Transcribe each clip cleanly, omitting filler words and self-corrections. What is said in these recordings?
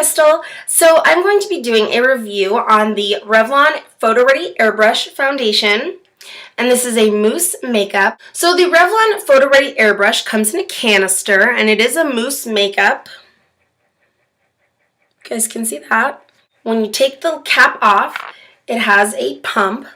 Crystal. So I'm going to be doing a review on the Revlon Photo Ready Airbrush Foundation. And this is a mousse makeup. So the Revlon Photo Ready Airbrush comes in a canister, and it is a mousse makeup. You guys can see that. When you take the cap off, it has a pump.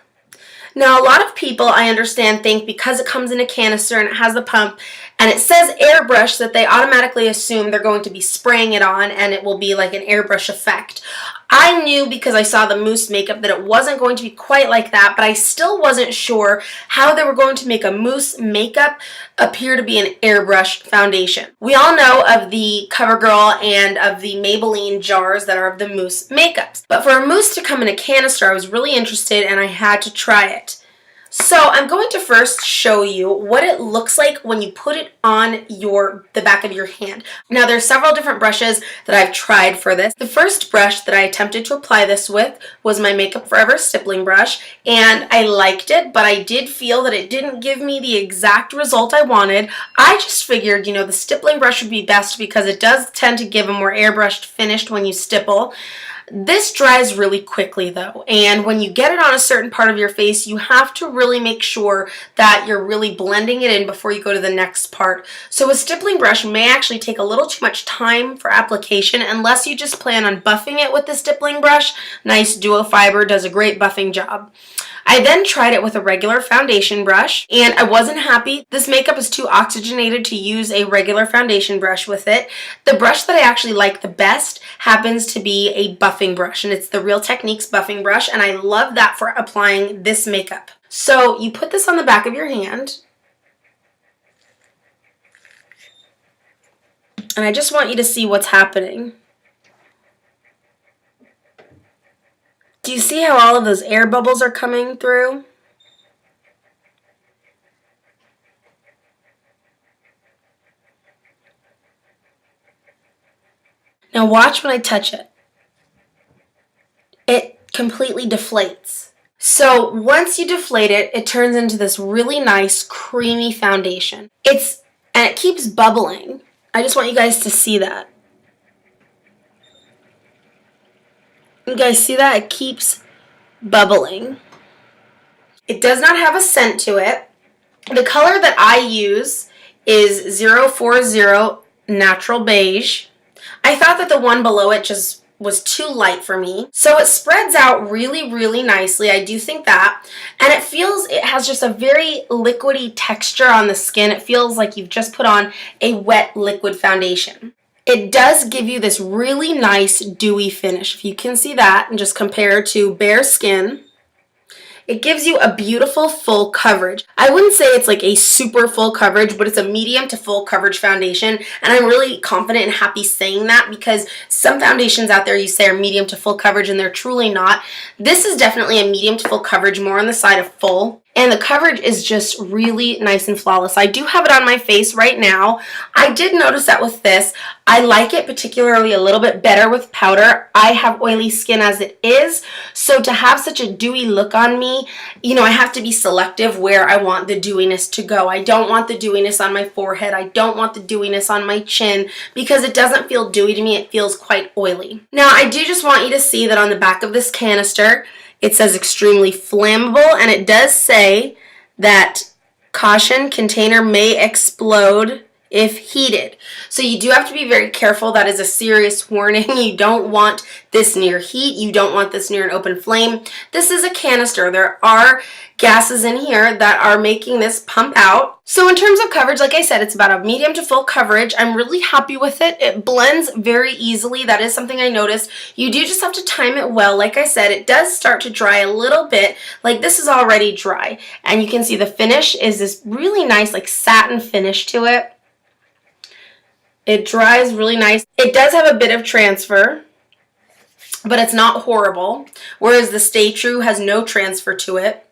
Now, a lot of people, I understand, think because it comes in a canister and it has the pump and it says airbrush that they automatically assume they're going to be spraying it on and it will be like an airbrush effect. I knew because I saw the mousse makeup that it wasn't going to be quite like that, but I still wasn't sure how they were going to make a mousse makeup appear to be an airbrush foundation. We all know of the CoverGirl and of the Maybelline jars that are of the mousse makeups. But for a mousse to come in a canister, I was really interested and I had to try it. So I'm going to first show you what it looks like when you put it on the back of your hand. Now there's several different brushes that I've tried for this. The first brush that I attempted to apply this with was my Makeup Forever stippling brush, and I liked it, but I did feel that it didn't give me the exact result I wanted. I just figured, the stippling brush would be best because it does tend to give a more airbrushed finish when you stipple. This dries really quickly though, and when you get it on a certain part of your face, you have to really make sure that you're really blending it in before you go to the next part. So a stippling brush may actually take a little too much time for application unless you just plan on buffing it with the stippling brush. Nice duo fiber does a great buffing job. I then tried it with a regular foundation brush, and I wasn't happy. This makeup is too oxygenated to use a regular foundation brush with it. The brush that I actually like the best happens to be a buffing brush, and it's the Real Techniques buffing brush, and I love that for applying this makeup. So you put this on the back of your hand, and I just want you to see what's happening. Do you see how all of those air bubbles are coming through? Now watch when I touch it. It completely deflates. So once you deflate it, it turns into this really nice creamy foundation. And it keeps bubbling. I just want you guys to see that. You guys see that? It keeps bubbling. It does not have a scent to it. The color that I use is 040 Natural Beige. I thought that the one below it just was too light for me. So it spreads out really, really nicely. I do think that. And it has just a very liquidy texture on the skin. It feels like you've just put on a wet liquid foundation. It does give you this really nice dewy finish. If you can see that and just compare to bare skin, it gives you a beautiful full coverage. I wouldn't say it's like a super full coverage, but it's a medium to full coverage foundation, and I'm really confident and happy saying that because some foundations out there you say are medium to full coverage and they're truly not. This is definitely a medium to full coverage, more on the side of full. And the coverage is just really nice and flawless. I do have it on my face right now. I did notice that with this, I like it particularly a little bit better with powder. I have oily skin as it is, so to have such a dewy look on me, I have to be selective where I want the dewiness to go. I don't want the dewiness on my forehead. I don't want the dewiness on my chin because it doesn't feel dewy to me. It feels quite oily. Now, I do just want you to see that on the back of this canister, it says extremely flammable, and it does say that caution, container may explode if heated. So you do have to be very careful. That is a serious warning. You don't want this near heat. You don't want this near an open flame. This is a canister. There are gases in here that are making this pump out. So in terms of coverage, like I said, it's about a medium to full coverage. I'm really happy with it. It blends very easily. That is something I noticed. You do just have to time it well. Like I said, it does start to dry a little bit. Like this is already dry. And you can see the finish is this really nice like satin finish to it. It dries really nice. It does have a bit of transfer, but it's not horrible, whereas the Stay True has no transfer to it.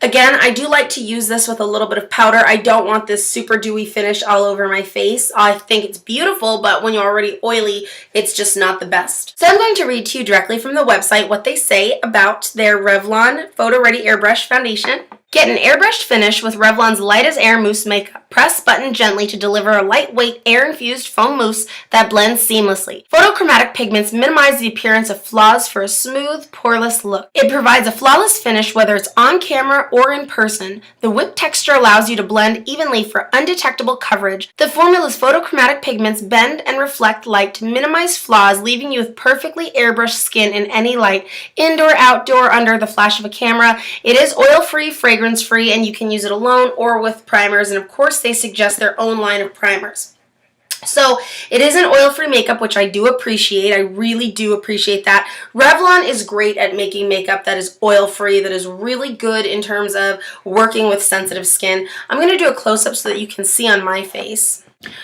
Again, I do like to use this with a little bit of powder. I don't want this super dewy finish all over my face. I think it's beautiful, but when you're already oily, it's just not the best. So I'm going to read to you directly from the website what they say about their Revlon Photo Ready Airbrush Foundation. Get an airbrushed finish with Revlon's Light as Air Mousse Makeup. Press button gently to deliver a lightweight, air-infused foam mousse that blends seamlessly. Photochromatic pigments minimize the appearance of flaws for a smooth, poreless look. It provides a flawless finish whether it's on camera or in person. The whipped texture allows you to blend evenly for undetectable coverage. The formula's photochromatic pigments bend and reflect light to minimize flaws, leaving you with perfectly airbrushed skin in any light, indoor, outdoor, under the flash of a camera. It is oil-free, fragrance-free, and you can use it alone or with primers, and of course they suggest their own line of primers. So it is an oil-free makeup, which I do appreciate. I really do appreciate that. Revlon is great at making makeup that is oil-free, that is really good in terms of working with sensitive skin. I'm going to do a close-up so that you can see on my face.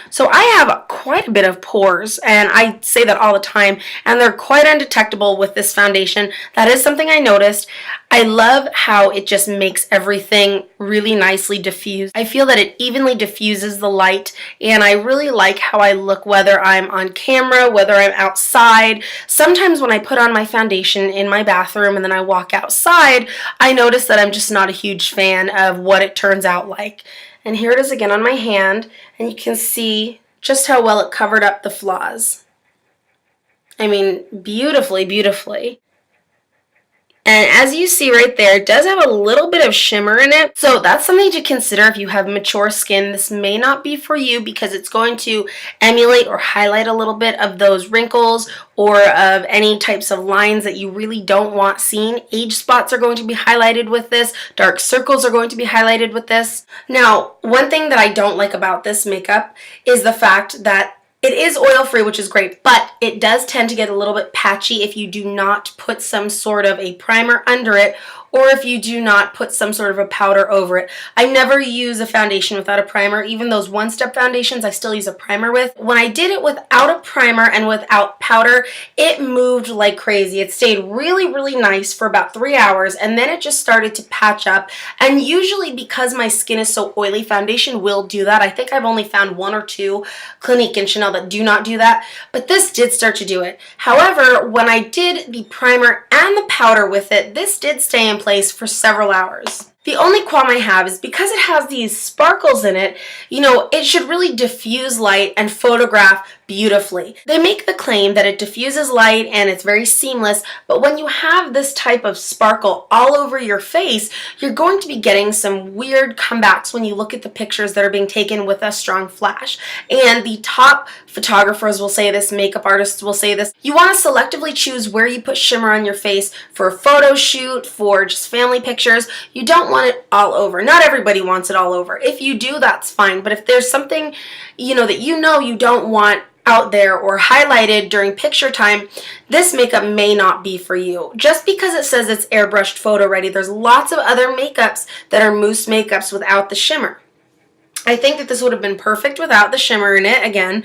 So I have quite a bit of pores, and I say that all the time, and they're quite undetectable with this foundation. That is something I noticed. I love how it just makes everything really nicely diffused. I feel that it evenly diffuses the light, and I really like how I look whether I'm on camera, whether I'm outside. Sometimes when I put on my foundation in my bathroom and then I walk outside, I notice that I'm just not a huge fan of what it turns out like. And here it is again on my hand, and you can see just how well it covered up the flaws. I mean, beautifully, beautifully. And as you see right there, it does have a little bit of shimmer in it. So that's something to consider if you have mature skin. This may not be for you because it's going to emulate or highlight a little bit of those wrinkles or of any types of lines that you really don't want seen. Age spots are going to be highlighted with this. Dark circles are going to be highlighted with this. Now, one thing that I don't like about this makeup is the fact that it is oil-free, which is great, but it does tend to get a little bit patchy if you do not put some sort of a primer under it, or if you do not put some sort of a powder over it. I never use a foundation without a primer. Even those one-step foundations I still use a primer with. When I did it without a primer and without powder, it moved like crazy. It stayed really, really nice for about 3 hours, and then it just started to patch up. And usually because my skin is so oily, foundation will do that. I think I've only found 1 or 2 Clinique and Chanel that do not do that, but this did start to do it. However, when I did the primer and the powder with it, this did stay in place for several hours. The only qualm I have is because it has these sparkles in it, you know, it should really diffuse light and photograph beautifully. They make the claim that it diffuses light and it's very seamless, but when you have this type of sparkle all over your face, you're going to be getting some weird comebacks when you look at the pictures that are being taken with a strong flash. And the top photographers will say this, makeup artists will say this, you want to selectively choose where you put shimmer on your face for a photo shoot, for just family pictures. You don't want it all over. Not everybody wants it all over. If you do, that's fine, but if there's something, that you don't want out there or highlighted during picture time, this makeup may not be for you. Just because it says it's airbrushed photo ready, there's lots of other makeups that are mousse makeups without the shimmer. I think that this would have been perfect without the shimmer in it. Again,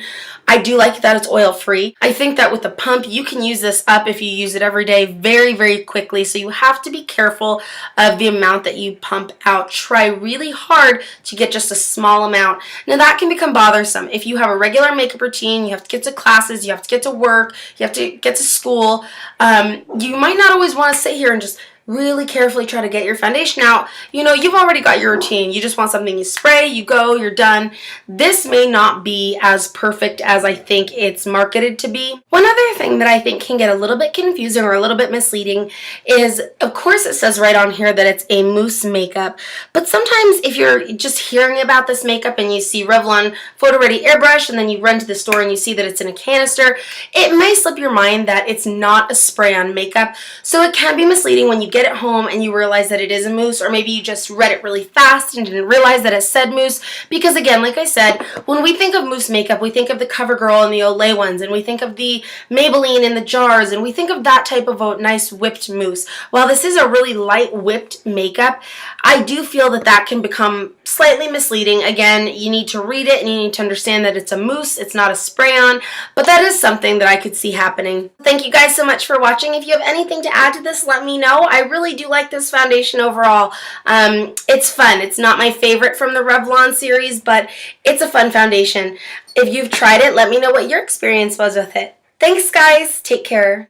I do like that it's oil-free. I think that with the pump, you can use this up if you use it every day very, very quickly. So you have to be careful of the amount that you pump out. Try really hard to get just a small amount. Now that can become bothersome. If you have a regular makeup routine, you have to get to classes, you have to get to work, you have to get to school, you might not always want to sit here and just really carefully try to get your foundation out. You've already got your routine. You just want something you spray, you go, you're done. This may not be as perfect as I think it's marketed to be. One other thing that I think can get a little bit confusing or a little bit misleading is, of course it says right on here that it's a mousse makeup, but sometimes if you're just hearing about this makeup and you see Revlon Photo Ready Airbrush and then you run to the store and you see that it's in a canister, it may slip your mind that it's not a spray-on makeup, so it can be misleading when you get it home and you realize that it is a mousse, or maybe you just read it really fast and didn't realize that it said mousse, because again, like I said, when we think of mousse makeup, we think of the CoverGirl and the Olay ones, and we think of the Maybelline in the jars, and we think of that type of a nice whipped mousse. While this is a really light whipped makeup, I do feel that that can become slightly misleading. Again, you need to read it and you need to understand that it's a mousse, it's not a spray-on, but that is something that I could see happening. Thank you guys so much for watching. If you have anything to add to this, let me know. I really do like this foundation overall. It's fun. It's not my favorite from the Revlon series, but it's a fun foundation. If you've tried it, let me know what your experience was with it. Thanks, guys. Take care.